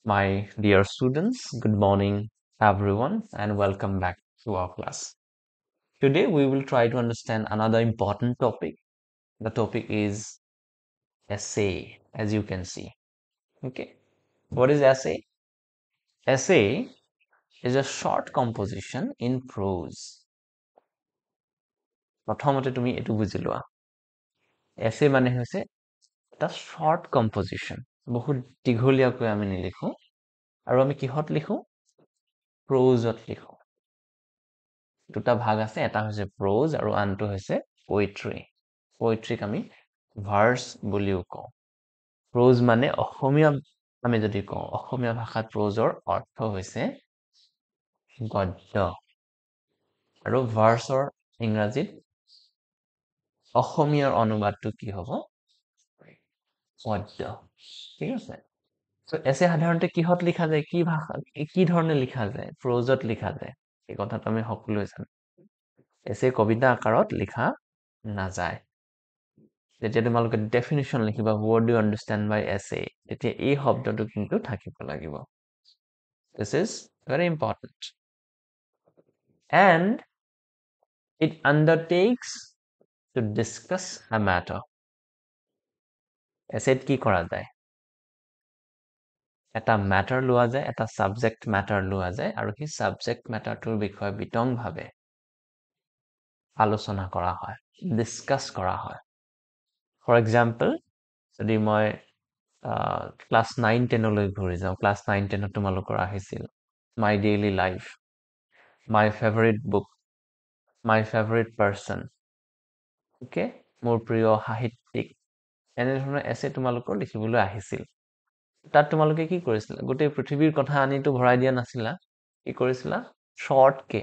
My dear students, good morning everyone and welcome back to our class. Today we will try to understand another important topic. The topic is essay, as you can see. Okay, what is essay? Essay is a short composition in prose. প্ৰথমতে তুমি এইটো বুজি লোৱা essay মানে হৈছে এটা short composition বহুত দীঘলীয়াকৈ আমি নিলিখো আৰু আমি কিহত লিখো prose-ত লিখো দুটা ভাগ আছে এটা হৈছে prose আৰু আনটো হৈছে poetry poetryক আমি verse বুলিও কওঁ prose মানে অসমীয়া আমি যদি কওঁ অসমীয়া ভাষাত prose-ৰ অৰ্থ হৈছে গদ্য আৰু verse-ৰ ইংৰাজীত অসমীয়াৰ অনুবাদটো কি হ'ব পদ্য ঠিক আছে সো এসে সাধাৰণতে কিহত লিখা যায় কি ভাষা কি ধৰণে লিখা যায় prose-ত লিখা যায় এই কথাটো আমি সকলোৱে জানো এসে কবিতা আকাৰত লিখা নাযায় যেতিয়া তোমালোকে ডেফিনিশ্যন লিখিবা what do you understand by essay তেতিয়া এই শব্দটো কিন্তু থাকিব লাগিব this is very important and it undertakes to discuss a matter essay কি কৰা যায় এটা matter লোৱা যায় এটা subject matter লোৱা যায় আৰু কি subject matterটোৰ বিষয়ে বিতংভাৱে আলোচনা কৰা হয় discuss কৰা হয় for example যদি মই ক্লাছ 9-10 লৈ ঘূৰি যাওঁ ক্লাছ 9-10 তোমালোকৰ আহিছিল my daily life my favorite book my favorite person okay মোৰ প্ৰিয় সাহিত্যিক এনে ধৰণৰ এছে তোমালোকৰ লিখিবলৈ আহিছিল তাত তোমালোকে কি কৰিছিলা গোটেই পৃথিৱীৰ কথা আনিটো ভৰাই দিয়া নাছিলা কি কৰিছিলা শৰ্ট কে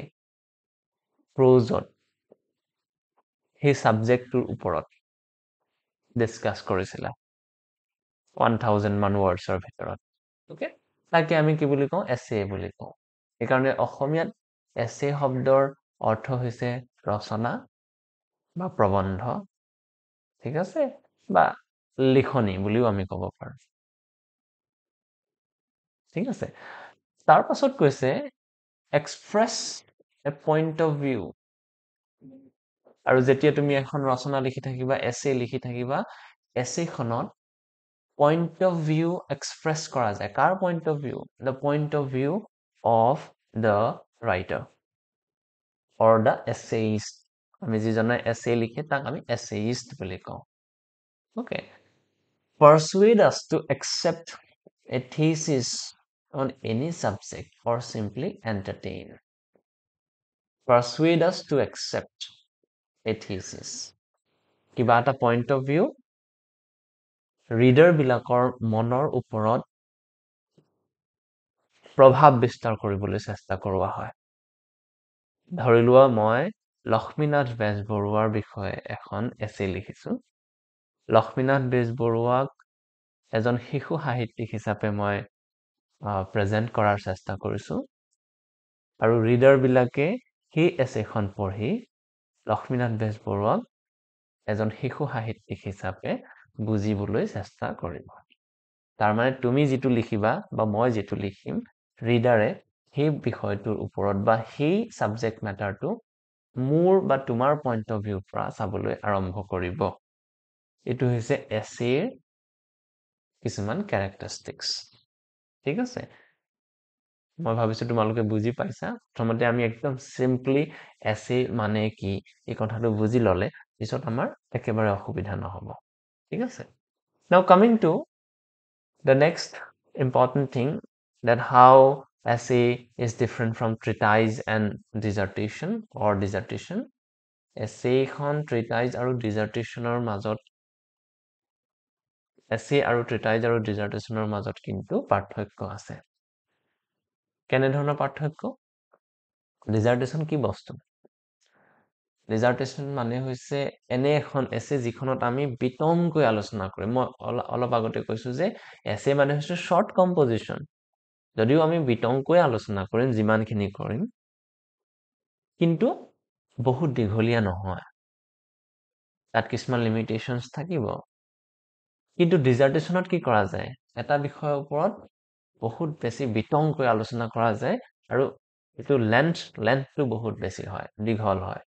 prose-ত সেই সাবজেক্টটোৰ ওপৰত ডিসকাস কৰিছিলা 1000 মান ওয়াৰ্ডছৰ ভিতৰত ওকে তাকে আমি কি বুলি কওঁ এছে বুলি কওঁ এইকাৰণে অসমীয়াত এছে শব্দৰ অৰ্থ হৈছে ৰচনা বা প্ৰবন্ধ ঠিক আছে বা লিখনি বুলিও আমি ক'ব পাৰো ঠিক আছে তাৰ পাছত কৈছে express a point of view আৰু যেতিয়া তুমি এখন ৰচনা লিখি থাকিবা এছে লিখি থাকিবা এছেখনত point of view express কৰা যায় কাৰ point of view the point of view of the writer or the essayist আমি যিজনে essay লিখে তাক আমি essayist বুলি কওঁ okay persuade us to accept a thesis on any subject or simply entertain persuade us to accept a thesis কিবা এটা point of view reader বিলাকৰ মনৰ ওপৰত প্ৰভাৱ বিস্তাৰ কৰিবলৈ চেষ্টা কৰোৱা হয় ধৰি লোৱা মই লক্ষ্মীনাথ বেজবৰুৱাৰ বিষয়ে এখন এছে লিখিছো লক্ষ্মীনাথ বেজবৰুৱাক এজন শিশু সাহিত্যিক হিচাপে মই প্ৰেজেন্ট কৰাৰ চেষ্টা কৰিছো আৰু ৰিডাৰ বিলাকে সেই এছেখন পঢ়ি লক্ষ্মীনাথ বেজবৰুৱাক এজন শিশু সাহিত্যিক হিচাপে বুজিবলৈ চেষ্টা কৰিব তাৰ মানে তুমি যেটো লিখিবা বা মই যেটো লিখিম ৰিডাৰে সেই বিষয়টোৰ ওপৰত বা সেই সাবজেক্ট ম্যাটাৰটো মোৰ বা তোমাৰ পইণ্ট অফ ভিউৰ পৰা চাবলৈ আৰম্ভ কৰিব এটো হৈছে এছেৰ কিছুমান ক্যাৰেক্টাৰিষ্টিক্স ঠিক আছে মই ভাবিছো তোমালোকে বুজি পাইছা প্ৰথমতে আমি একদম সিম্পলি এছে মানে কি এই কথাটো বুজি ললে পিছত আমাৰ একেবাৰে অসুবিধা নহব ঠিক আছে now coming to the next important thing that how essay is different from treatise and dissertation or dissertation essay খন treatise আৰু dissertationৰ মাজত essay আৰু treatise আৰু dissertationৰ মাজত কিন্তু পাৰ্থক্য আছে কেনে ধৰণৰ পাৰ্থক্য dissertation কি বস্তু dissertation মানে হৈছে এনে এখন essay যিখনত আমি বিতংকৈ আলোচনা কৰিম মই অলপ আগতে কৈছো যে essay মানে হৈছে short composition যদিও আমি বিতংকৈ আলোচনা কৰিম যিমানখিনি কৰিম কিন্তু বহুত দীঘলীয়া নহয় তাত কিছুমান লিমিটেশনস থাকিব কিন্তু ডিজাৰ্টেশনত কি কৰা যায় এটা বিষয়ৰ ওপৰত বহুত বেছি বিতংকৈ আলোচনা কৰা যায় আৰু এইটো লেন্থটো বহুত বেছি হয়, দীঘল হয়।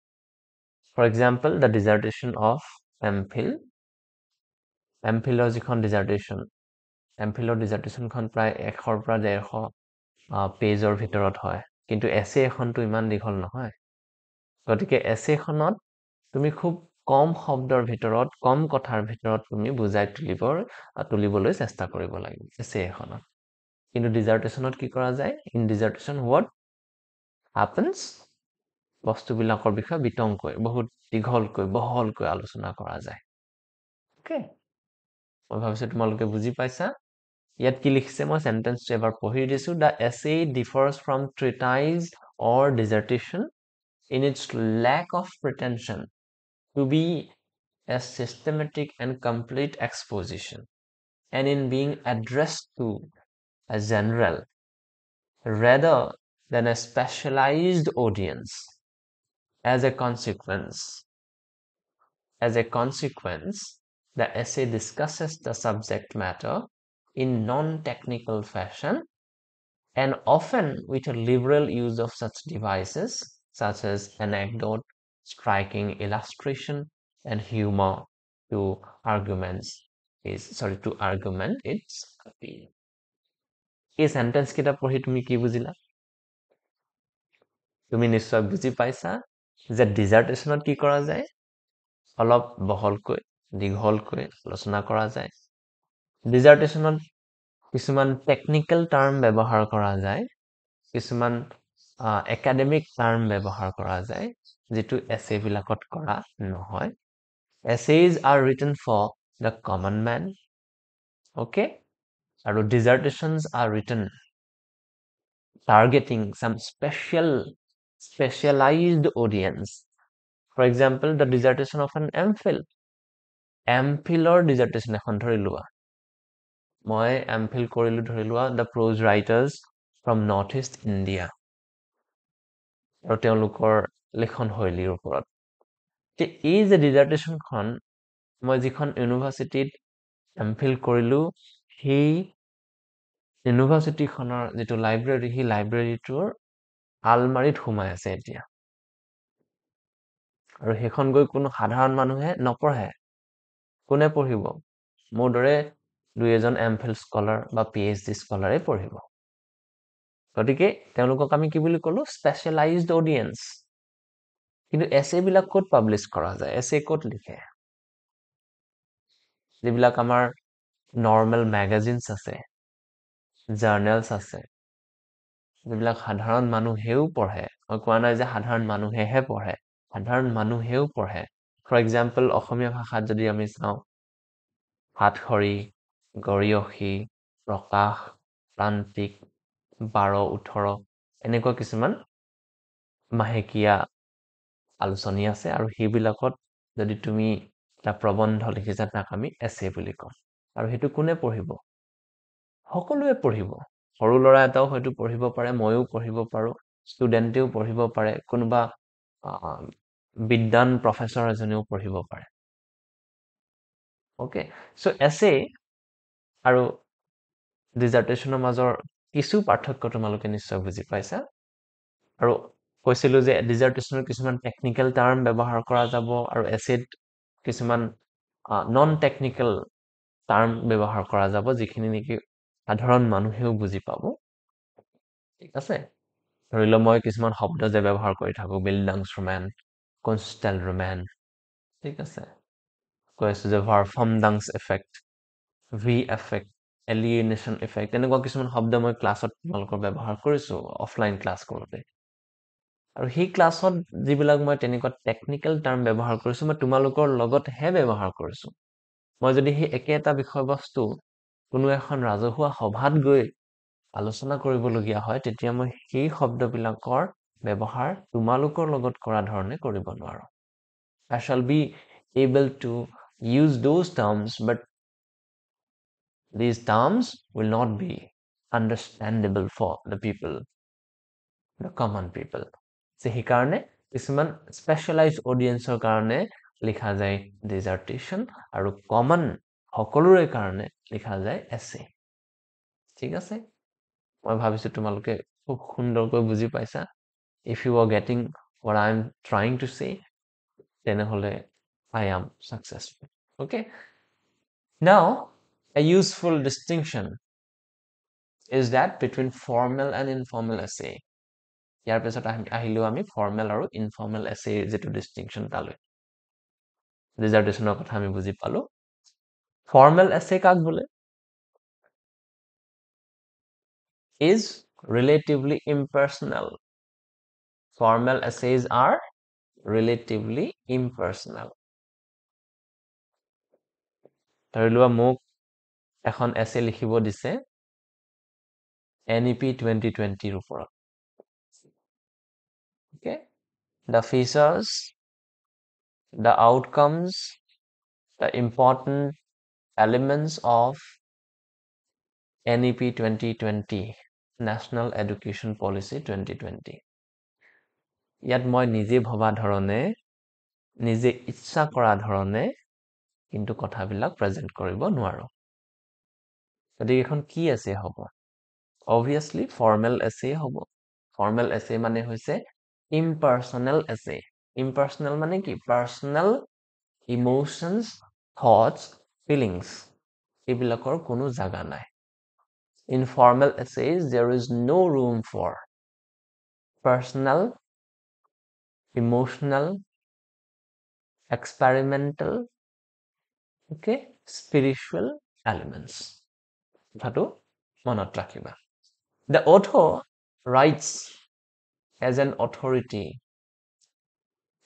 For example the dissertation of MPhil যিখন এমফিলৰ ডিজাৰ্টেশ্যনখন প্ৰায় 100 পৰা 150 পেজৰ ভিতৰত হয়, কিন্তু এছে এখনটো ইমান দীঘল নহয়। গতিকে এছেখনত তুমি খুব কম শব্দৰ ভিতৰত, কম কথাৰ ভিতৰত তুমি বুজাই তুলিবলৈ চেষ্টা কৰিব লাগিব এছে এখনত। কিন্তু ডিজাৰ্টেশ্যনত কি কৰা যায়? In dissertation what happens? বস্তুবিলাকৰ বিষয়ে বিতংকৈ, বহুত দীঘলকৈ, বহলকৈ আলোচনা কৰা যায়। অ'কে, মই ভাবিছোঁ তোমালোকে বুজি পাইছা। ইয়াত কি লিখিছে মই চেণ্টেন্সটো এবাৰ পঢ়ি দিছো। The essay differs from treatise or dissertation in its lack of pretension to be a systematic and complete exposition, and in being addressed to a general rather than a specialized audience. As a consequence, the essay discusses the subject matter in non-technical fashion and often with a liberal use of such devices such as anecdote, striking illustration, and humor to argument its appeal. এই sentence কেইটা পঢ়ি তুমি কি বুজিলা? তুমি নিশ্চয় বুজি পাইছা যে ডিজাৰ্টেশ্যনত কি কৰা যায়? অলপ বহলকৈ, দীঘলকৈ আলোচনা কৰা যায়। ডিজাৰ্টেশ্যনত কিছুমান টেকনিকেল টাৰ্ম ব্যৱহাৰ কৰা যায়, কিছুমান একাডেমিক টাৰ্ম ব্যৱহাৰ কৰা যায়, যিটো এছেবিলাকত কৰা নহয়। Essays are written for the common man, okay? আৰু dissertations are written targeting some specialized audience. For example, the dissertation of an MPhil. MPhilৰ dissertation এখন ধৰি লোৱা। মই MPhil কৰিলো ধৰি লোৱা the prose writers from Northeast India। আৰু তেওঁলোকৰ লেখন শৈলীৰ ওপৰত। এই যে ডিজাৰ্টেশ্যনখন মই যিখন ইউনিভাৰ্চিটিত MPhil কৰিলো, সেই ইউনিভাৰ্চিটিখনৰ যিটো লাইব্ৰেৰী, সেই লাইব্ৰেৰীটোৰ আলমাৰীত সোমাই আছে এতিয়া। আৰু সেইখন গৈ কোনো সাধাৰণ মানুহে নপঢ়ে। কোনে পঢ়িব? মোৰ দৰে 2-এজন MPhil স্কলাৰ বা PhD স্কলাৰে পঢ়িব। গতিকে তেওঁলোকক আমি কি বুলি ক'লো? Specialised audience. কিন্তু এছেবিলাক ক'ত পাব্লিছ কৰা যায়? এছে ক'ত লিখে? যিবিলাক আমাৰ নৰ্মেল মেগাজিনছ আছে, জাৰ্নেলছ আছে, যিবিলাক সাধাৰণ মানুহেও পঢ়ে। মই কোৱা নাই যে সাধাৰণ মানুহেহে পঢ়ে, সাধাৰণ মানুহেও পঢ়ে। ফৰ এক্সাম্পল, অসমীয়া ভাষাত যদি আমি চাওঁ, হাতখৰি, গৰিয়সী, প্ৰকাশ, প্ৰান্তিক, 12-18 এনেকুৱা কিছুমান মাহেকীয়া আলোচনী আছে, আৰু সেইবিলাকত যদি তুমি এটা প্ৰবন্ধ লিখিছা, তাক আমি এছে বুলি কওঁ। আৰু সেইটো কোনে পঢ়িব? সকলোৱে পঢ়িব। সৰু ল'ৰা এটাও হয়তো পঢ়িব পাৰে, ময়ো পঢ়িব পাৰো, ষ্টুডেণ্টেও পঢ়িব পাৰে, কোনোবা বিদ্বান প্ৰফেচৰ এজনেও পঢ়িব পাৰে। অ'কে, চ' এছে আৰু ডিজাৰ্টেশ্যনৰ মাজৰ কিছু পাৰ্থক্য তোমালোকে নিশ্চয় বুজি পাইছা। আৰু কৈছিলো যে ডিজাৰ্টেশ্যনৰ কিছুমান টেকনিকেল টাৰ্ম ব্যৱহাৰ কৰা যাব, আৰু এছেত কিছুমান নন টেকনিকেল টাৰ্ম ব্যৱহাৰ কৰা যাব, যিখিনি নেকি সাধাৰণ মানুহেও বুজি পাব। ঠিক আছে? ধৰি লওঁ মই কিছুমান শব্দ যে ব্যৱহাৰ কৰি থাকো, বিল্ডাংছৰুমেন, কনষ্টেলৰুমেন, ঠিক আছে? কৈ আছো যে ভাৰফামডাংছ এফেক্ট, ভি এফেক্ট, এলিয়েনেশ্যন এফেক্ট, এনেকুৱা কিছুমান শব্দ মই ক্লাছত তোমালোকৰ ব্যৱহাৰ কৰিছো, অফলাইন ক্লাছ কৰোঁতে। আৰু সেই ক্লাছত যিবিলাক মই তেনেকুৱা টেকনিকেল টাৰ্ম ব্যৱহাৰ কৰিছো, মই তোমালোকৰ লগতহে ব্যৱহাৰ কৰিছো। মই যদি সেই একে এটা বিষয়বস্তু কোনো এখন ৰাজহুৱা সভাত গৈ আলোচনা কৰিবলগীয়া হয়, তেতিয়া মই সেই শব্দবিলাকৰ ব্যৱহাৰ তোমালোকৰ লগত কৰা ধৰণে কৰিব নোৱাৰো। I shall be able to use those terms, but these terms will not be understandable for the people, the common people. সেইকাৰণে কিছুমান স্পেচিয়েলাইজ অডিয়েন্সৰ কাৰণে লিখা যায় ডিজাৰ্টেশ্যন, আৰু কমন সকলোৰে কাৰণে লিখা যায় এছে। ঠিক আছে? মই ভাবিছো তোমালোকে খুব সুন্দৰকৈ বুজি পাইছা if you are getting what I am trying to say তেনেহলে I am successful okay now a useful distinction is that between formal and informal essay ইয়াৰ পিছত আহিলো আমি ফৰ্মেল আৰু ইনফৰ্মেল এছে যেটো ডিস্টিংকশন তালৈ ডিজাৰ্টেশনৰ কথা আমি বুজি পালো ফৰ্মেল এছে কাক বোলে is relatively impersonal formal essays are relatively impersonal ধৰিলোৱা মোক এখন এছে লিখিব দিছে NEP 2020 ৰ ওপৰত okay the features the outcomes the important elements of NEP 2020 National Education Policy 2020 ইয়াত মই নিজে ভবা ধৰণে নিজে ইচ্ছা কৰা ধৰণে কিন্তু কথাবিলাক প্ৰেজেন্ট কৰিব নোৱাৰো গতিকে এখন কি আছে হ'ব obviously formal essay হ'ব formal essay মানে হৈছে impersonal essay impersonal মানে কি personal emotions thoughts feelings এইবিলাকৰ কোনো জাগা নাই in formal essays there is no room for personal emotional experimental okay spiritual elements কথাটো মনত ৰাখিবা the author writes as an authority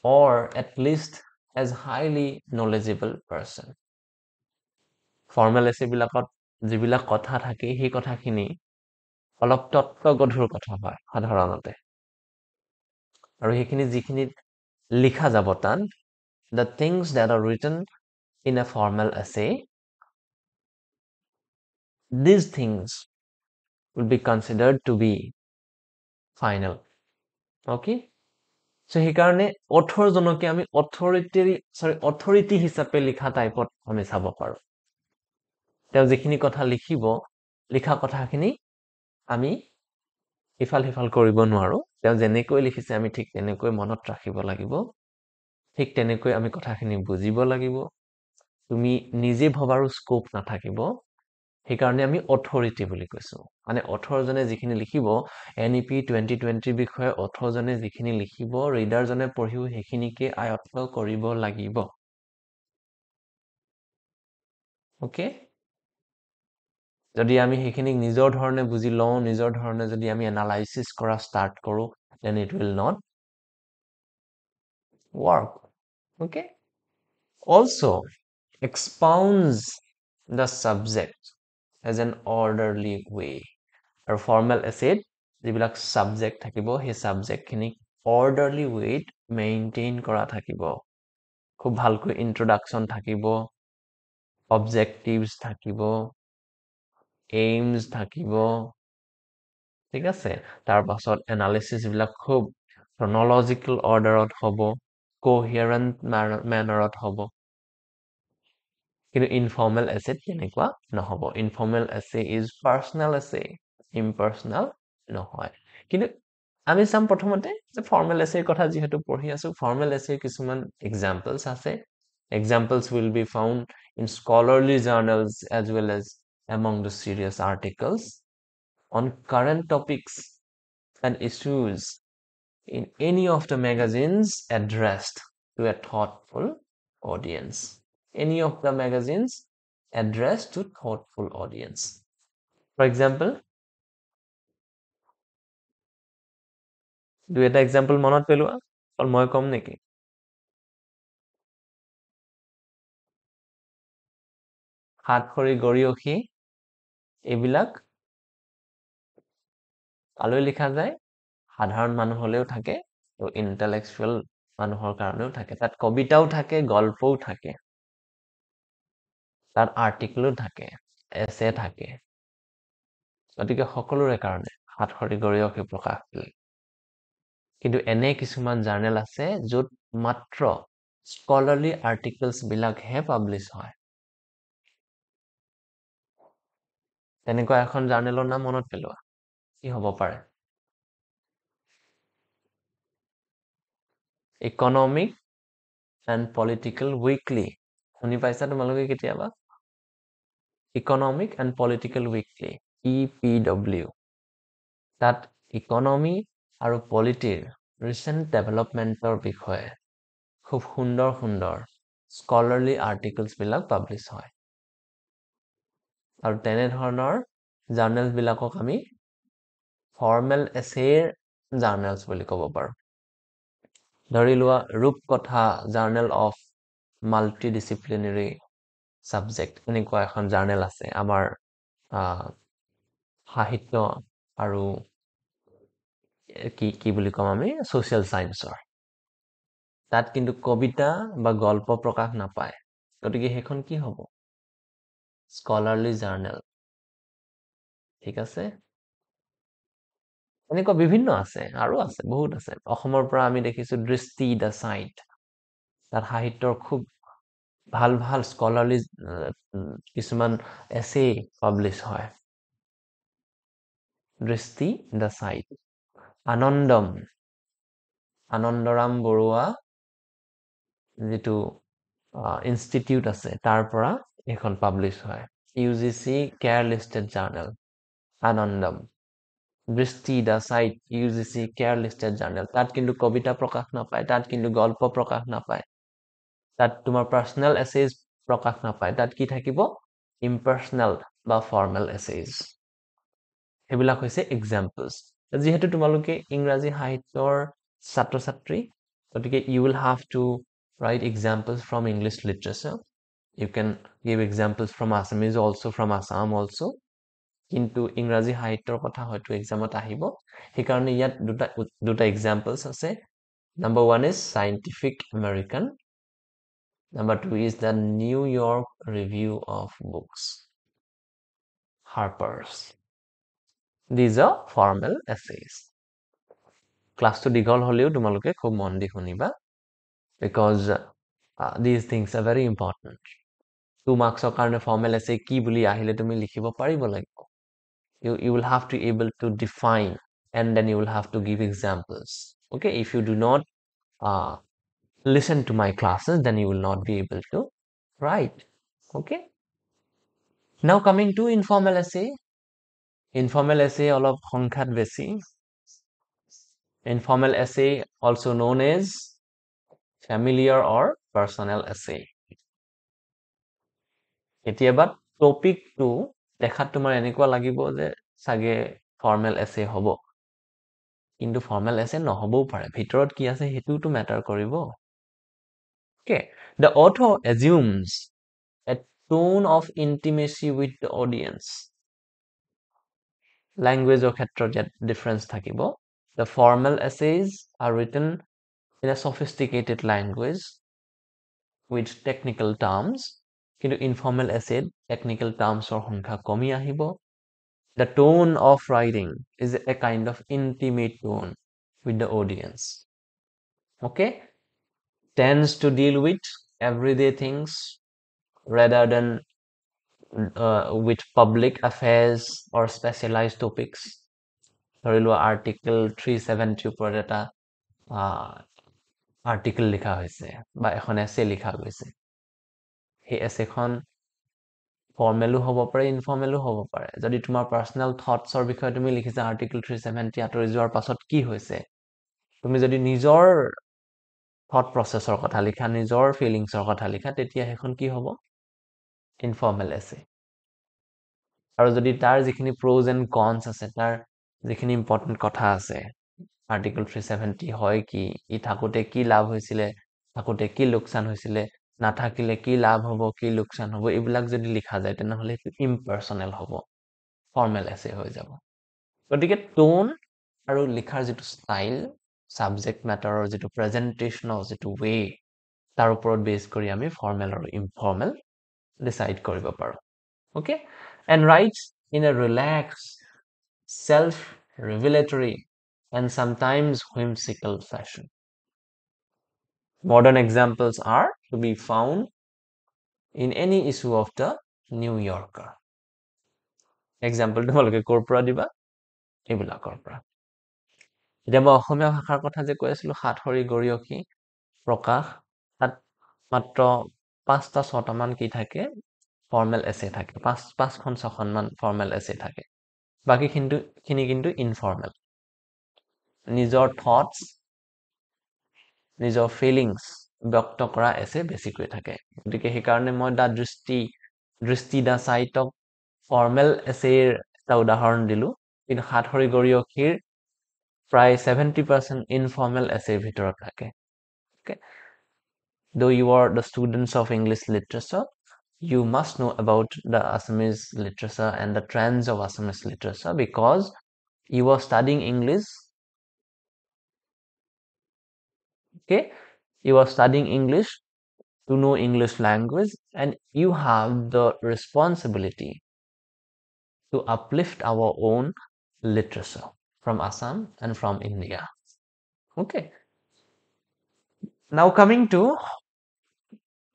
or at least as highly knowledgeable person formal essay বিলাকত যিবিলাক কথা থাকে সেই কথাখিনি অলপ তত্ত্বগধুৰ কথা হয় সাধাৰণতে আৰু সেইখিনি যিখিনি লিখা যাব তাত the things that are written in a formal essay these things will be considered to be final okay so সেইকাৰণে author জনকে আমি authority হিচাপে লিখা টাইপত আমি চাব পাৰো তেওঁ যিখিনি কথা লিখিব লিখা কথাখিনি আমি ইফাল সিফাল কৰিব নোৱাৰো তেওঁ যেনেকৈ লিখিছে আমি ঠিক তেনেকৈ মনত ৰাখিব লাগিব ঠিক তেনেকৈ আমি কথাখিনি বুজিব লাগিব তুমি নিজে ভবাৰো স্কোপ নাথাকিব সেইকাৰণে আমি অথৰিটি বুলি কৈছো মানে অথৰ জনে যিখিনি লিখিব NEP 2020 বিষয়ে অথৰ জনে যিখিনি লিখিব ৰিডাৰ জনে পঢ়িও সেইখিনিকে আয়ত্ত কৰিব লাগিব ওকে যদি আমি সেইখিনি নিজৰ ধৰণে বুজি লওঁ নিজৰ ধৰণে যদি আমি এনালাইসিস কৰা ষ্টাৰ্ট কৰো then it will not work okay also expounds the subject as an orderly way আৰু formal essay যিবিলাক subject থাকিব সেই subject খিনি orderly way maintain কৰা থাকিব খুব ভালকৈ introduction থাকিব objectives থাকিব aims থাকিব ঠিক আছে তাৰ পাছত analysis বিলাক খুব chronological orderত হ'ব coherent mannerত হ'ব কিন্তু informal essay তেনেকুৱা নহব informal essay is personal essay impersonal নহয় কিন্তু আমি চাম প্ৰথমতে যে formal essay কথা যিহেতু পঢ়ি আছো formal essay কিছুমান examples আছে examples will be found in scholarly journals as well as among the serious articles on current topics and issues in any of the magazines addressed to a thoughtful audience any of the magazines addressed to thoughtful audience for example do এটা example মনত পেলোৱা all মই কম নেকি হাতখৰি গৰিয়সী এইবিলাক কালৈ লিখা যায় সাধাৰণ মানুহ হলেও থাকে আৰু ইন্টেলেকচুৱেল মানুহৰ কাৰণেও থাকে তাত কবিতাও থাকে গল্পও থাকে তাত আৰ্টিকেলও থাকে এছে থাকে গতিকে সকলোৰে কাৰণে হাতখৰি গৰিয়সী প্ৰকাশ পালে কিন্তু এনে কিছুমান জাৰ্নেল আছে য'ত মাত্ৰ স্কলাৰলি আৰ্টিকেলছ বিলাকহে পাব্লিছ হয় তেনেকুৱা এখন জাৰ্নেলৰ নাম মনত পেলোৱা কি হ'ব পাৰে? Economic and political weekly. শুনি পাইছা তোমালোকে কেতিয়াবা? Economic and political weekly, EPW। তাত ইকনমি আৰু পলিটিৰ ৰিচেণ্ট ডেভেলপমেণ্টৰ বিষয়ে খুব সুন্দৰ সুন্দৰ স্কলাৰলি আৰ্টিকলছবিলাক পাব্লিছ হয়। আৰু তেনেধৰণৰ জাৰ্নেলছবিলাকক আমি ফৰ্মেল এছেৰ জাৰ্নেলছ বুলি ক'ব পাৰোঁ। ধৰি লোৱা ৰূপকথা জাৰ্নেল অফ মাল্টিডিচিপ্লিনাৰী ছাবজেক্ট, এনেকুৱা এখন জাৰ্নেল আছে আমাৰ সাহিত্য আৰু কি বুলি ক'ম আমি, ছ'চিয়েল ছায়েন্সৰ। তাত কিন্তু কবিতা বা গল্প প্ৰকাশ নাপায়, গতিকে সেইখন কি হ'ব? স্কলাৰলি জাৰ্নেল। ঠিক আছে? এনেকুৱা বিভিন্ন আছে, আৰু আছে, বহুত আছে। অসমৰ পৰা আমি দেখিছোঁ দৃষ্টি দ্য চাইট, তাত সাহিত্যৰ খুব ভাল ভাল স্কলাৰলি কিছুমান এছে পাব্লিছ হয়। দৃষ্টি দ্য চাইট। আনন্দৰাম বৰুৱা যিটো ইনষ্টিটিউট আছে তাৰ পৰা এইখন পাব্লিছ হয়। UGC care listed journal, Anandam. Drishti the sight, UGC care listed journal. তাত কিন্তু কবিতা প্ৰকাশ নাপায়, তাত কিন্তু গল্প প্ৰকাশ নাপায়, তাত তোমাৰ পাৰ্চনেল এছেজ প্ৰকাশ নাপায়। তাত কি থাকিব? ইম্পাৰ্চনেল বা ফৰ্মেল এছেজ। সেইবিলাক হৈছে এক্সাম্পলছ। যিহেতু তোমালোকে ইংৰাজী সাহিত্যৰ ছাত্ৰ ছাত্ৰী, গতিকে you will have to write examples from English literature. You can give examples from Assamese also, from Assam also. কিন্তু ইংৰাজী সাহিত্যৰ কথা হয়তো এক্সামত আহিব, সেইকাৰণে ইয়াত দুটা এক্সাম্পলছ আছে। Number 1 is Scientific American. Number 2 is the New York Review of Books, Harper's. These are formal essays. ক্লাছটো দীঘল হ'লেও তোমালোকে খুব মন দি শুনিবা, because these things are very important. 2 marksৰ কাৰণে formal essay কি বুলি আহিলে তুমি লিখিব পাৰিব লাগিব. You will have to able to define, and then you will have to give examples. Okay, if you do not listen to my classes, then you will not be able to write. Okay, now coming to informal essay. Informal essay অলপ সংখ্যাত বেছি. Informal essay, also known as familiar or personal essay. কেতিয়াবা টপিকটো দেখাত তোমাৰ এনেকুৱা লাগিব যে চাগে ফৰ্মেল এছে হ'ব, কিন্তু ফৰ্মেল এছে নহ'বও পাৰে। ভিতৰত কি আছে সেইটোতো মেটাৰ কৰিব। Okay, the author assumes a tone of intimacy with the audience. Languageৰ ক্ষেত্ৰত ইয়াত ডিফাৰেঞ্চ থাকিব। The formal essays are written in a sophisticated language with technical terms, কিন্তু informal essay technical termsৰ সংখ্যা কমি আহিব। The tone of writing is a kind of intimate tone with the audience. Okay, tends to deal with everyday things rather than with public affairs or specialized topics. ধৰি লোৱা article 370 ওপৰত এটা article লিখা হৈছে বা এখন এছে লিখা গৈছে, সেই এছেখন ফৰ্মেলো হ'ব পাৰে, ইনফৰ্মেলো হ'ব পাৰে। যদি তোমাৰ পাৰ্চনেল থটছৰ বিষয়ে তুমি লিখিছা আৰ্টিকল 370 আঁতৰি যোৱাৰ পাছত কি হৈছে, তুমি যদি নিজৰ থট প্ৰচেছৰ কথা লিখা, নিজৰ ফিলিংছৰ কথা লিখা, তেতিয়া সেইখন কি হ'ব? ইনফৰ্মেল এছে। আৰু যদি তাৰ যিখিনি প্ৰ'জ এণ্ড কনছ আছে, তাৰ যিখিনি ইম্পৰ্টেণ্ট কথা আছে, আৰ্টিকল 370 হয় কি, ই থাকোঁতে কি লাভ হৈছিলে, থাকোঁতে কি লোকচান হৈছিলে, নাথাকিলে কি লাভ হ'ব, কি লোকচান হ'ব, এইবিলাক যদি লিখা যায় তেনেহ'লে সেইটো ইম্পাৰ্চনেল হ'ব, ফৰ্মেল এছে হৈ যাব। গতিকে টোন আৰু লিখাৰ যিটো ষ্টাইল, ছাবজেক্ট মেটাৰৰ যিটো প্ৰেজেণ্টেশ্যনৰ যিটো ৱে, তাৰ ওপৰত বেছ কৰি আমি ফৰ্মেল আৰু ইনফৰ্মেল ডিচাইড কৰিব পাৰোঁ। Okay, and writes in a relaxed, self-revelatory and sometimes whimsical fashion. Modern examples are to be found in any issue of the New Yorker. Example তোমালোকে ক'ৰ পৰা দিবা? এইবিলাকৰ পৰা এতিয়া মই অসমীয়া ভাষাৰ কথা যে কৈ আছিলো সাতসৰী গৰিয়সী প্ৰকাশ তাত মাত্ৰ 5টা 6টা মান কি থাকে ফৰ্মেল এছে থাকে 5খন 6খন মান ফৰ্মেল এছে থাকে বাকী খিনি কিন্তু ইনফৰ্মেল নিজৰ থটস নিজৰ ফিলিংস ব্যক্ত কৰা এছে বেছিকৈ থাকে গতিকে সেইকাৰণে মই দৃষ্টি দা চাইট অফ ফৰ্মেল এছেৰ এটা উদাহৰণ দিলো কিন্তু সাতসৰী গৰিয়সীৰ প্ৰায় 70% ইনফৰ্মেল এছেৰ ভিতৰত থাকে okay though you are the students of English literature you must know about the Assamese literature and the trends of Assamese literature because you are studying English okay you are studying English to know English language and you have the responsibility to uplift our own literature from Assam and from India okay now coming to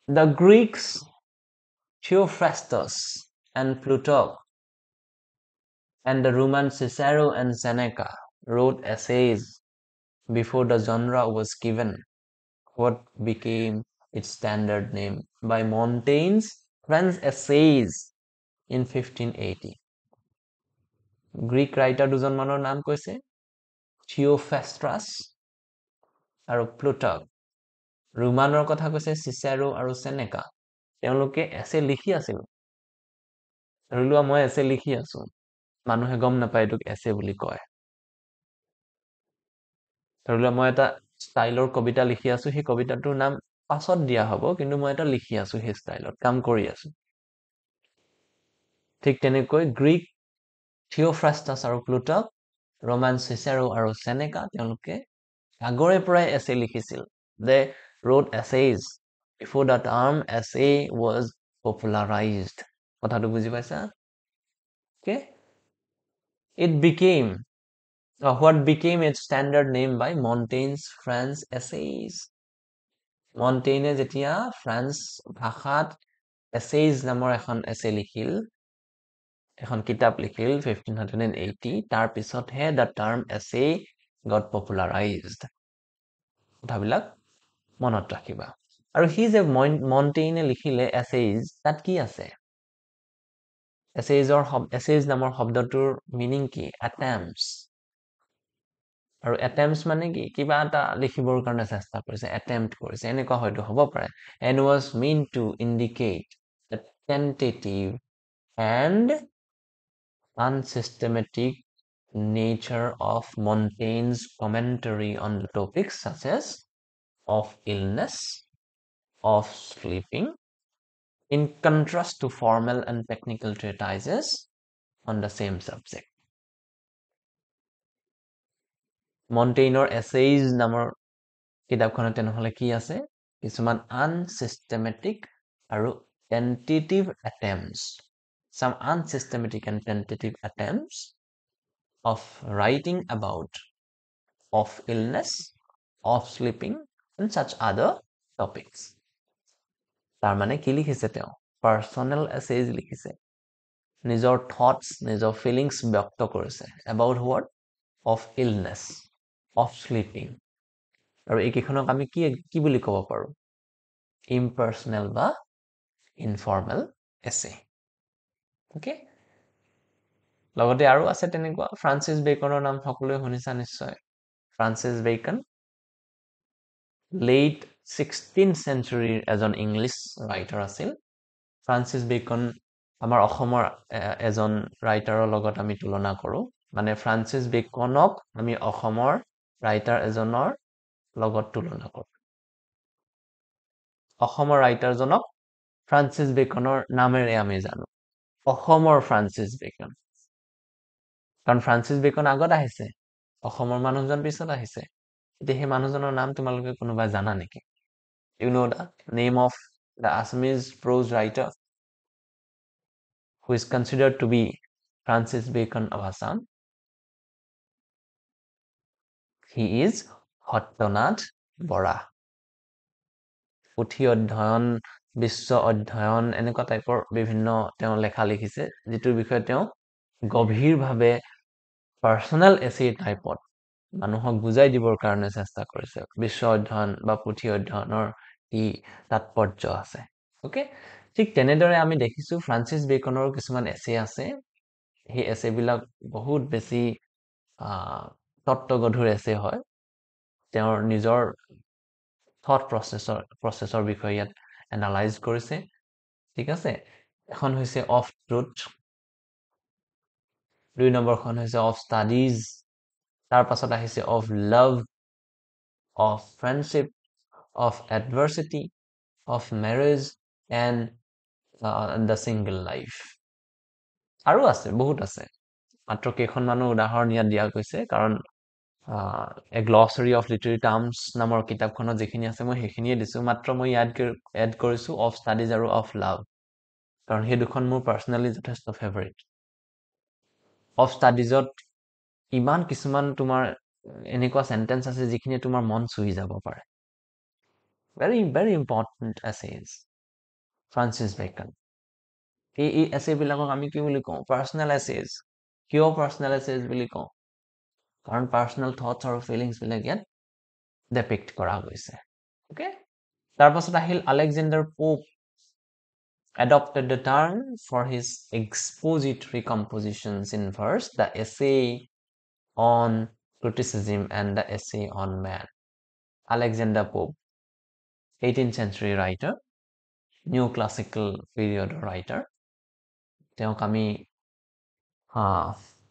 the Greeks Theophrastus and Plutarch and the Roman Cicero and Seneca wrote essays before the genre was given what became its standard name by Montaigne's French essays in 1580. Greek writer দুজন মানৰ নাম কৈছে Theophrastus আৰু Plutarch. ৰোমানৰ কথা কৈছে Cicero আৰু Seneca. তেওঁলোকে এছে লিখি আছিল ধৰি লোৱা মই এছে লিখি আছো মানুহে গম নাপায় এইটোক এছে বুলি কয় ধৰি লোৱা মই এটা ষ্টাইলৰ কবিতা লিখি আছো সেই কবিতাটোৰ নাম পাছত দিয়া হ'ব কিন্তু মই এটা লিখি আছো সেই ষ্টাইলত কাম কৰি আছো ঠিক তেনেকৈ গ্ৰীক থিওফ্ৰাষ্টাছ আৰু প্লুটাক ৰোমান চিচেৰো আৰু সেনেকা তেওঁলোকে আগৰে পৰাই এছে লিখিছিল they wrote essays before the term essay was popularized কথাটো বুজি পাইছা okay it became what became its standard name by Montaigne's French essays মণ্টেইনে যেতিয়া ফ্ৰান্স ভাষাত essays নামৰ এখন এছে লিখিল এখন কিতাপ লিখিল 1580 তাৰ পিছতহে the term essay got popularized কথাবিলাক মনত ৰাখিবা আৰু সি যে মণ্টেইনে লিখিলে essays তাত কি আছে essays নামৰ শব্দটোৰ মিনিং কি attempts আৰু attempts মানে কি কিবা এটা লিখিবৰ কাৰণে চেষ্টা কৰিছে attempt কৰিছে এনেকুৱা হয়তো হ'ব পাৰে and was meant to indicate the tentative and unsystematic nature of Montaigne's commentary on the topics such as of illness, of sleeping, in contrast to formal and technical treatises on the same subject. Montaigne's essays নামৰ কিতাপখনত তেনেহলে কি আছে কিছুমান unsystematic আৰু tentative attempts some unsystematic and tentative attempts of writing about of illness of sleeping and such other topics তাৰ মানে কি লিখিছে তেওঁ পাৰ্সোনাল এছেজ লিখিছে নিজৰ থটস নিজৰ ফিলিংস ব্যক্ত কৰিছে about what of illness of sleeping আৰু এইকেইখনক আমি কি বুলি ক'ব পাৰো impersonal বা informal essay okay লগতে আৰু আছে তেনেকুৱা ফ্ৰান্সিছ বেকনৰ নাম সকলোৱে শুনিছা নিশ্চয় Francis Bacon late 16th century এজন ইংলিছ ৰাইটাৰ আছিল ফ্ৰান্সিছ বেকন আমাৰ অসমৰ এজন ৰাইটাৰৰ লগত আমি তুলনা কৰো মানে ফ্ৰান্সিছ বেকনক আমি অসমৰ ৰাইটাৰ এজনৰ লগত তুলনা কৰো অসমৰ ৰাইটাৰজনক ফ্ৰান্সিছ বেকনৰ নামেৰে আমি জানো অসমৰ ফ্ৰান্সিছ বেকন কাৰণ ফ্ৰান্সিছ বেকন আগত আহিছে অসমৰ মানুহজন পিছত আহিছে এতিয়া সেই মানুহজনৰ নাম তোমালোকে কোনোবাই জানা নেকি you know the name of the Assamese prose writer who is considered to be Francis Bacon of Assam. He is Satyanath Bora. পুথি অধ্যয়ন বিশ্ব অধ্যয়ন এনেকুৱা টাইপৰ বিভিন্ন তেওঁ লেখা লিখিছে যিটোৰ বিষয়ে তেওঁ গভীৰভাৱে পাৰ্চনেল এছে টাইপত মানুহক বুজাই দিবৰ কাৰণে চেষ্টা কৰিছে বিশ্ব অধ্যয়ন বা পুথি অধ্যয়নৰ ই তাৎপৰ্য আছে ওকে ঠিক তেনেদৰে আমি দেখিছো ফ্ৰান্সিছ বেকনৰ কিছুমান এছে আছে সেই এছেবিলাক বহুত বেছি তত্ত্বগধুৰ এছে হয় তেওঁৰ নিজৰ থট প্ৰচেছৰ বিষয়ে ইয়াত এনালাইজ কৰিছে ঠিক আছে এখন হৈছে অফ ট্ৰুথ 2 নম্বৰখন হৈছে অফ ষ্টাডিজ তাৰ পাছত আহিছে of love of friendship of adversity of marriage and the single life আৰু আছে বহুত আছে মাত্ৰ কেইখনমানো উদাহৰণ ইয়াত দিয়া গৈছে কাৰণ এ গ্লছাৰী অফ লিটাৰী টাৰ্মছ নামৰ কিতাপখনত যিখিনি আছে মই সেইখিনিয়ে দিছো মাত্ৰ মই ইয়াত এড কৰিছো অফ ষ্টাডিজ আৰু অফ লাভ কাৰণ সেই দুখন মোৰ পাৰ্চনেলি যথেষ্ট ফেভাৰিট অফ ষ্টাডিজত ইমান কিছুমান তোমাৰ এনেকুৱা সেন্টেন্স আছে যিখিনিয়ে তোমাৰ মন চুই যাব পাৰে very very important essays Francis Bacon এই এছে বিলাকক আমি কি বুলি কওঁ পাৰ্চনেল এছেজ কিয় পাৰ্চনেল এছেজ বুলি কওঁ কাৰণ পাৰ্চনেল থটছ আৰু ফিলিংছ বিলাক ইয়াত ডেপিক্ট কৰা গৈছে ওকে তাৰ পাছত আহিল Alexander pope adopted the term for his expository compositions in verse, the essay on criticism and the essay on man. Alexander Pope, 18th century writer, neoclassical period writer. তেওঁক আমি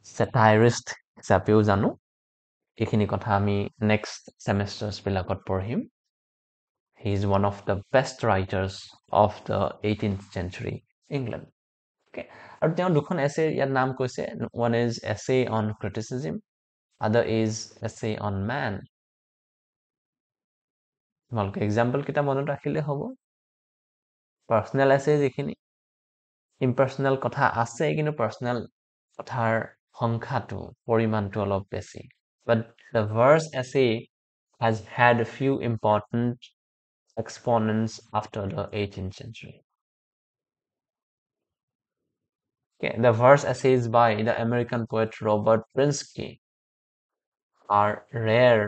satirist হিচাপেও জানো এইখিনি কথা আমি next semesters বিলাকত পঢ়িম he is one of the best writers of the 18th century England okay আৰু তেওঁ দুখন এছে ইয়াৰ নাম কৈছে one is essay on criticism other is essay on man তোমালোকে এক্সাম্পল কেইটা মনত ৰাখিলে হ'ব পাৰ্চনেল এছে যিখিনি ইম্পাৰ্চনেল কথা আছে কিন্তু পাৰ্চনেল কথাৰ সংখ্যাটো পৰিমাণটো অলপ বেছি but the verse essay has had a few important exponents after the 18th century okay the verse essays by the American poet Robert Pinsky are rare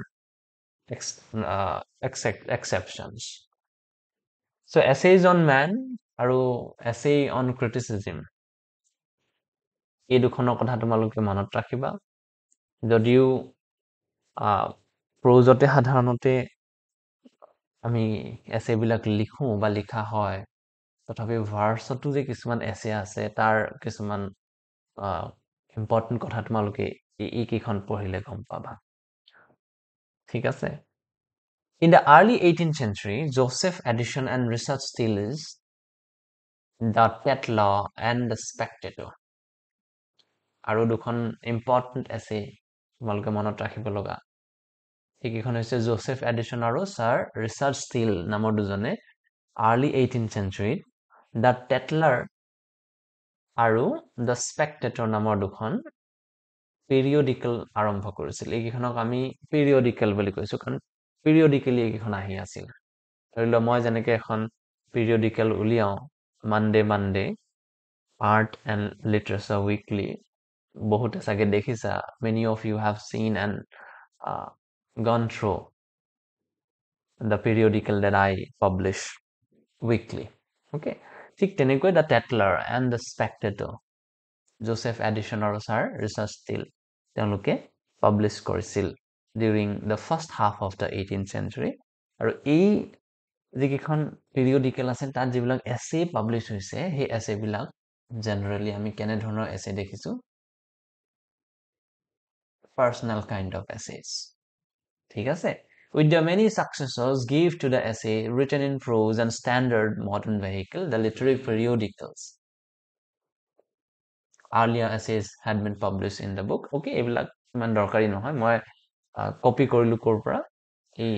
exceptions so essays on man আৰু essay on criticism এই দুখনৰ কথা তোমালোকে মনত ৰাখিবা যদিও প্ৰজতে সাধাৰণতে আমি এছে বিলাক লিখো বা লিখা হয় তথাপি ভাৰ্চতো যে কিছুমান এছে আছে তাৰ কিছুমান ইম্পৰ্টেণ্ট কথা তোমালোকে এই কেইখন পঢ়িলে গম পাবা ঠিক আছে In the early 18th century, Joseph Addison and Richard Steele's The Tatler and the Spectator আৰু দুখন ইম্পৰ্টেণ্ট এছে তোমালোকে মনত ৰাখিব লগা এইকেইখন হৈছে জোচেফ এডিচন আৰু ছাৰ ৰিচাৰ্ড ষ্টিল নামৰ দুজনে আৰ্লি 18th centuryত দ্য টেটলাৰ আৰু দ্য স্পেক্টেটৰ নামৰ দুখন পিৰিয়ডিকেল আৰম্ভ কৰিছিল এইকেইখনক আমি পিৰিয়ডিকেল বুলি কৈছো কাৰণ পিৰিয়ডিকেলি এইকেইখন আহি আছিল ধৰি লোৱা মই যেনেকে এখন পিৰিয়ডিকেল উলিয়াও Monday art and literature weekly বহুতে চাগে দেখিছা many of you have seen and gone through the periodical that I publish weekly okay ঠিক তেনেকৈ the Tatler and the Spectator Joseph Addison আৰু ছাৰ ৰিচাৰ্ড ষ্টিল তেওঁলোকে পাব্লিছ কৰিছিল during the first half of the 18th century আৰু এই যিকেইখন পিৰিয়ডিকেল আছিল তাত যিবিলাক এছে পাব্লিছ হৈছে সেই এছেবিলাক জেনেৰেলি আমি কেনেধৰণৰ এছে দেখিছো personal kind of essays ঠিক আছে with the many successors gave to the essay written in prose and standard modern vehicle the literary periodicals earlier essays had been published in the book okay এইবিলাক ইমান দৰকাৰী নহয় মই copy কৰিলো কৰ পৰা এই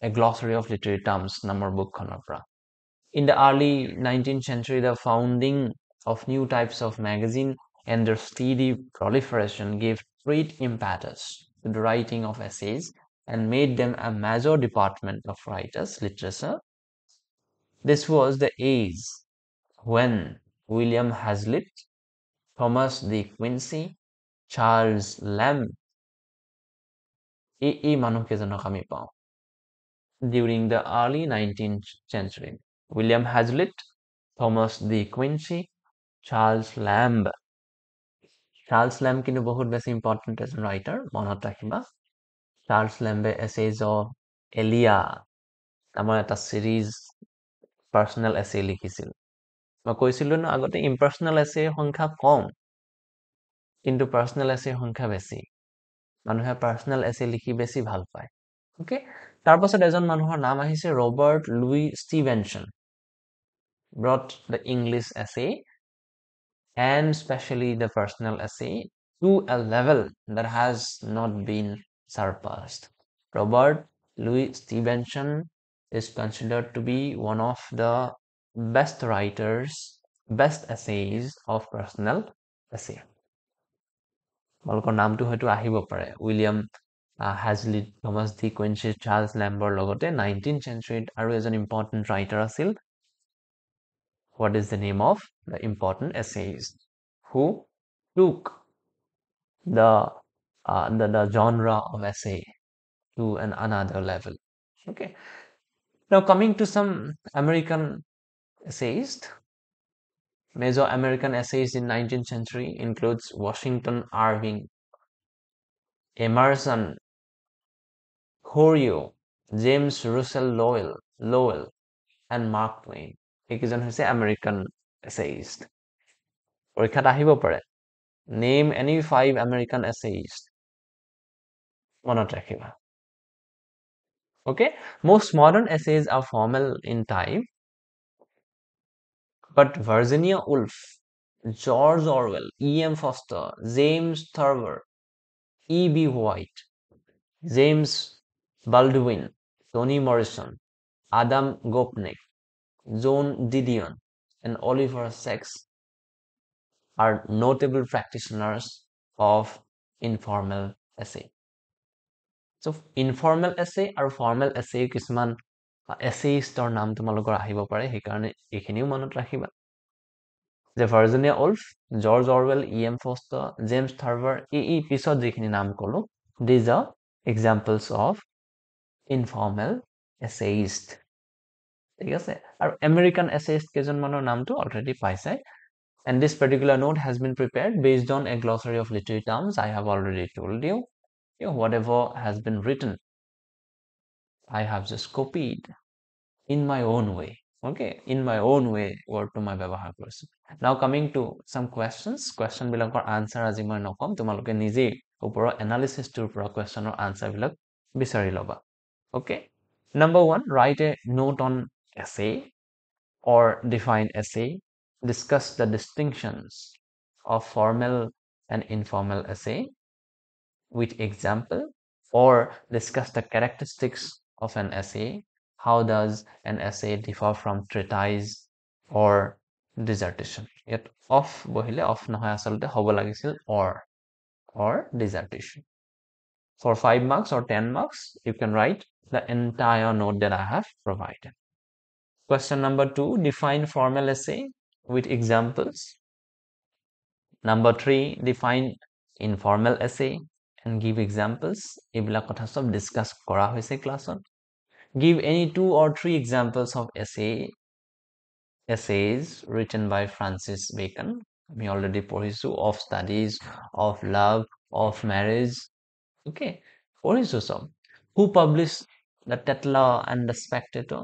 A Glossary of Literary Terms নামৰ বুকখনৰ পৰা in the early 19th century the founding of new types of magazine and their steady proliferation gave great impetus to the writing of essays and made them a major department of writers' literature. This was the age when William Hazlitt, Thomas de Quincey, Charles lamp, এই মানুহকেইজনক আমি পাওঁ during the early 19th century. William Hazlitt, Thomas D. Quincy, Charles lamp. Charles lamp কিন্তু বহুত বেছি important এজন writer, মনত ৰাখিবা। Charles লেম্বে essays of এলিয়া নামৰ এটা চিৰিজ পাৰ্চনেল এছে লিখিছিল। মই কৈছিলো ন আগতে ইম্পাৰ্চনেল এছেৰ সংখ্যা কম, কিন্তু পাৰ্চনেল এছেৰ সংখ্যা বেছি। মানুহে পাৰ্চনেল এছে লিখি বেছি ভাল পায়। অ'কে, তাৰপাছত এজন মানুহৰ নাম আহিছে Robert Louis Stevenson. brought the English essay and especially the personal essay to a level that has not been surpassed. Robert Louis Stevenson is considered to be one of the best writers, best essays of personal essay. তোমালোকৰ নামটো হয়তো আহিব পাৰে William Hazlitt, Thomas De Quincey, Charles লেম্বৰ লগতে 19th centuryত আৰু এজন ইম্পৰ্টেণ্ট ৰাইটাৰ আছিল। What is the name of the important essayist who took the genre of essay to another level? Okay. Now coming to some American essayists. Major American essayists in 19th century includes Washington Irving, Emerson, Thoreau, James Russell Lowell, and Mark Twain. এইকেইজন হৈছে American essayist. পৰীক্ষাত আহিব পাৰে। Name any 5 American essayists. মনত ৰাখিবা। Okay, most modern essays are formal in type, but Virginia Woolf, George Orwell, E.M. Foster, James Thurber, E.B. White, James Baldwin, Toni Morrison, Adam Gopnik, Joan Didion, and Oliver Sacks are notable practitioners of informal essay. So informal essay আৰু formal essay কিছুমান essayistor নাম তোমালোকৰ আহিব পাৰে, সেইকাৰণে এইখিনিও মনত ৰাখিবা। যে Virginia Woolf, George Orwell, E.M. Foster, James Thurber, এই পিছত যিখিনি নাম ক'লো, these are examples of informal essayist. ঠিক আছে, আৰু আমেৰিকান essayist কেইজনমানৰ নামটো অলৰেডি পাইছে। And this particular note has been prepared based on a glossary of literary terms. I have already told you. Whatever has been written, I have just copied in my own way. Okay, in my own way, word to my ব্যৱহাৰ কৰিছো. Now coming to some questions. Question বিলাকৰ answer আজি মই নকম, তোমালোকে নিজেই ওপৰৰ analysisটোৰ পৰা questionৰ answer বিলাক বিচাৰি ল'বা. Okay, number 1, write a note on essay or define essay. Discuss the distinctions of formal and informal essay with example, or discuss the characteristics of an essay. How does an essay differ from treatise or dissertation? Yet of বহিলে of নহয়, আচলতে হ'ব লাগিছিল or dissertation. For 5 marks or 10 marks, you can write the entire note that I have provided. Question number 2, define formal essay with examples. Number 3, define informal essay and give examples. এইবিলাক কথা সব discuss কৰা হৈছে ক্লাছত। Give any 2 or 3 examples of essays written by Francis Bacon. আমি already পঢ়িছো, of studies, of love, of marriage. Okay, পঢ়িছো সব। Who published the Tetler and the Spectator?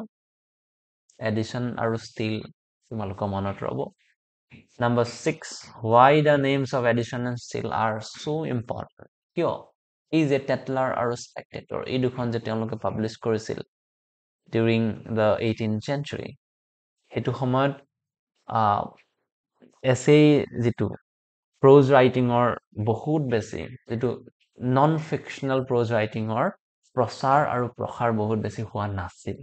Edison আৰু Steele তোমালোকৰ মনত ৰ'ব। Number 6, why the names of Edison and Steele are so important? কিয় এই যে Tetler আৰু Spectator এই দুখন যে তেওঁলোকে পাব্লিছ কৰিছিল during the 18th century, সেইটো সময়ত essay যিটো prose writingৰ বহুত বেছি, যিটো নন ফিকশ্যনেল prose writingৰ প্ৰচাৰ আৰু প্ৰসাৰ বহুত বেছি হোৱা নাছিল।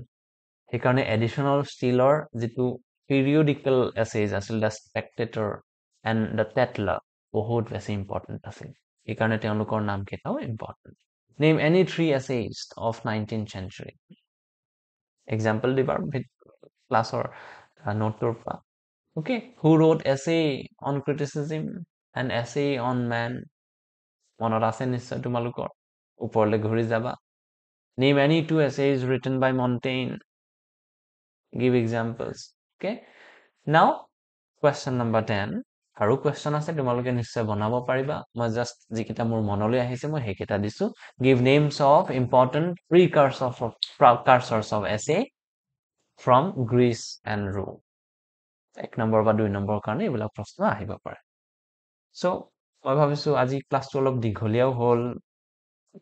সেইকাৰণে এডিশ্যনৰ ষ্টিলৰ যিটো periodical essays আছিল, the Spectator and the Tetler, বহুত বেছি ইম্পৰ্টেণ্ট আছিল। সেইকাৰণে তেওঁলোকৰ নাম কেইটাও important. Name any 3 essayists of 19th century. Example দিবা ক্লাছৰ নোটটোৰ পৰা। Okay, who wrote essay on criticism, an essay on man, মনত আছে নিশ্চয় তোমালোকৰ ওপৰলৈ ঘূৰি যাবা name any two essays written by Montaigne give examples okay now question number 10 আৰু question আছে তোমালোকে নিশ্চয় বনাব পাৰিবা মই জাস্ট যিকেইটা মোৰ মনলৈ আহিছে মই সেইকেইটা দিছো give names of important precursors of essay from Greece and Rome 1 number বা 2 নম্বৰৰ কাৰণে এইবিলাক প্ৰশ্ন আহিব পাৰে so মই ভাবিছো আজি ক্লাছটো অলপ দীঘলীয়াও হ'ল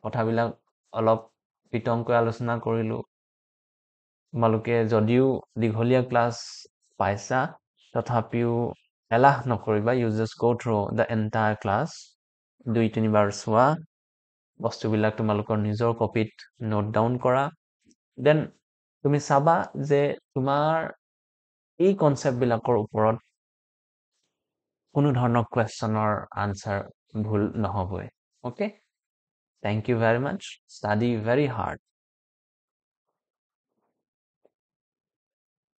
কথাবিলাক অলপ বিতংকৈ আলোচনা কৰিলো তোমালোকে যদিও দীঘলীয়া ক্লাছ পাইছা তথাপিও এলাহ নকৰিবা you just go through the entire class 2-3 বাৰ চোৱা বস্তুবিলাক তোমালোকৰ নিজৰ কপিত নোট ডাউন কৰা দেন তুমি চাবা যে তোমাৰ এই কনসেপ্টবিলাকৰ ওপৰত কোনো ধৰণৰ কোৱেশ্চনৰ আনসাৰ ভুল নহবই okay thank you very much study very hard